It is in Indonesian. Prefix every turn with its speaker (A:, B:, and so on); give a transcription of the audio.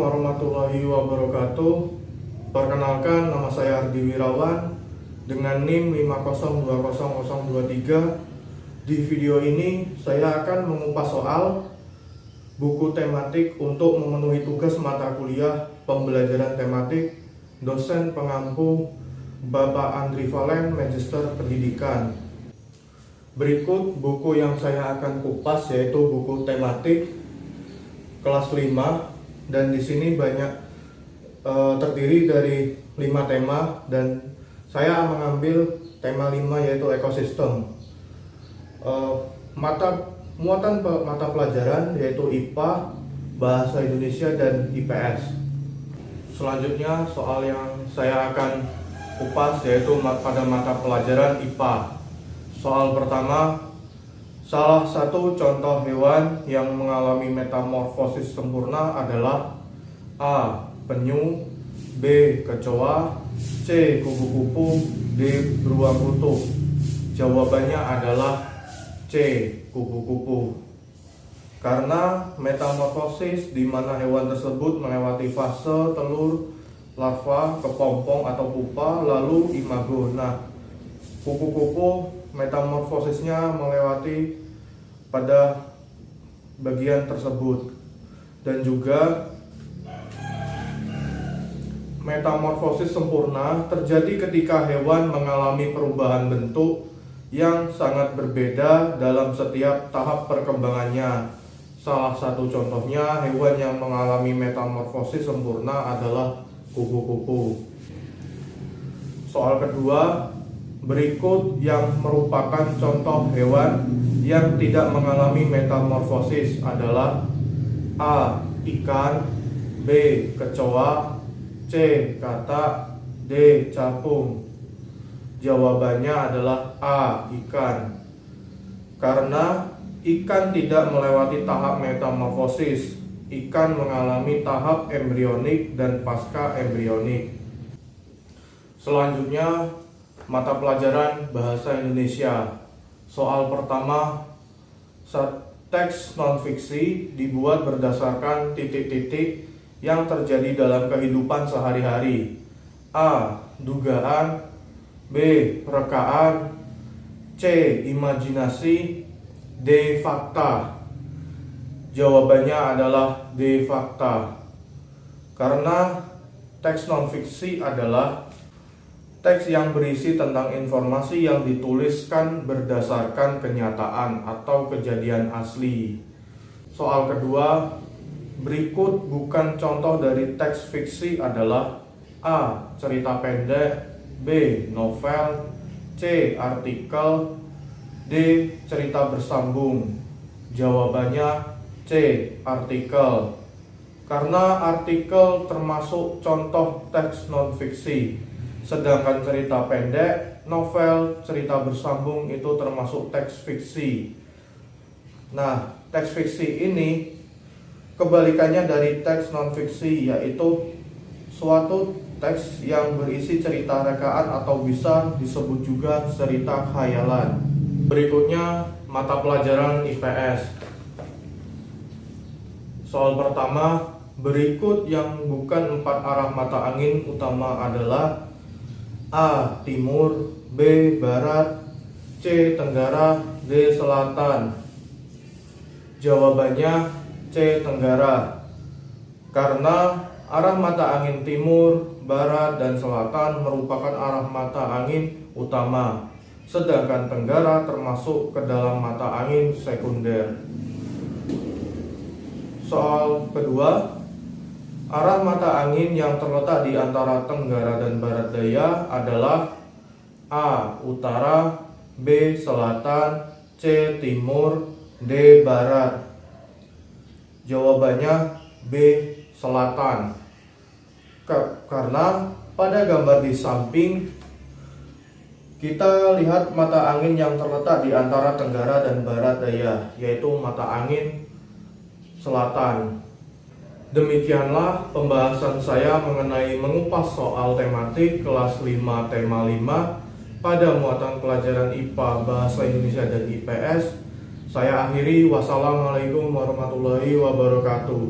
A: warahmatullahi wabarakatuh. Perkenalkan, nama saya Ardi Wirawan dengan NIM 5020023. Di video ini saya akan mengupas soal buku tematik untuk memenuhi tugas mata kuliah pembelajaran tematik dosen pengampu Bapak Andri Valen, Magister Pendidikan. Berikut buku yang saya akan kupas, yaitu buku tematik kelas 5, dan di sini banyak terdiri dari 5 tema, dan saya mengambil tema 5 yaitu ekosistem. Muatan mata pelajaran yaitu IPA, Bahasa Indonesia, dan IPS. Selanjutnya soal yang saya akan kupas yaitu pada mata pelajaran IPA. Soal pertama, salah satu contoh hewan yang mengalami metamorfosis sempurna adalah A. Penyu, B. Kecoa, C. Kupu-kupu, D. Beruang kutub. Jawabannya adalah C. Kupu-kupu. Karena metamorfosis di mana hewan tersebut melewati fase telur, larva, kepompong atau pupa, lalu imago. Nah, kupu-kupu metamorfosisnya melewati pada bagian tersebut, dan juga metamorfosis sempurna terjadi ketika hewan mengalami perubahan bentuk yang sangat berbeda dalam setiap tahap perkembangannya. Salah satu contohnya hewan yang mengalami metamorfosis sempurna adalah kupu-kupu. Soal kedua, berikut yang merupakan contoh hewan yang tidak mengalami metamorfosis adalah A. Ikan, B. Kecoa, C. Katak, D. Capung. Jawabannya adalah A. Ikan. Karena ikan tidak melewati tahap metamorfosis, ikan mengalami tahap embrionik dan pasca embrionik. Selanjutnya, mata pelajaran Bahasa Indonesia. Soal pertama, teks non-fiksi dibuat berdasarkan titik-titik yang terjadi dalam kehidupan sehari-hari. A. Dugaan, B. Rekaan, C. Imajinasi, D. Fakta. Jawabannya adalah D. Fakta. Karena teks non-fiksi adalah teks yang berisi tentang informasi yang dituliskan berdasarkan kenyataan atau kejadian asli. Soal kedua, berikut bukan contoh dari teks fiksi adalah A. Cerita pendek, B. Novel, C. Artikel, D. Cerita bersambung. Jawabannya C. Artikel. Karena artikel termasuk contoh teks non-fiksi, sedangkan cerita pendek, novel, cerita bersambung itu termasuk teks fiksi. Nah, teks fiksi ini kebalikannya dari teks non-fiksi, yaitu suatu teks yang berisi cerita rekaan atau bisa disebut juga cerita khayalan. Berikutnya, mata pelajaran IPS. Soal pertama, berikut yang bukan 4 arah mata angin utama adalah A. Timur, B. Barat, C. Tenggara, D. Selatan. Jawabannya C. Tenggara. Karena arah mata angin timur, barat, dan selatan merupakan arah mata angin utama, sedangkan tenggara termasuk ke dalam mata angin sekunder. Soal kedua, arah mata angin yang terletak di antara tenggara dan barat daya adalah A. Utara, B. Selatan, C. Timur, D. Barat. Jawabannya B. Selatan. Karena pada gambar di samping kita lihat mata angin yang terletak di antara tenggara dan barat daya, yaitu mata angin selatan. Demikianlah pembahasan saya mengenai mengupas soal tematik kelas 5 tema 5 pada muatan pelajaran IPA, Bahasa Indonesia, dan IPS. Saya akhiri, wassalamualaikum warahmatullahi wabarakatuh.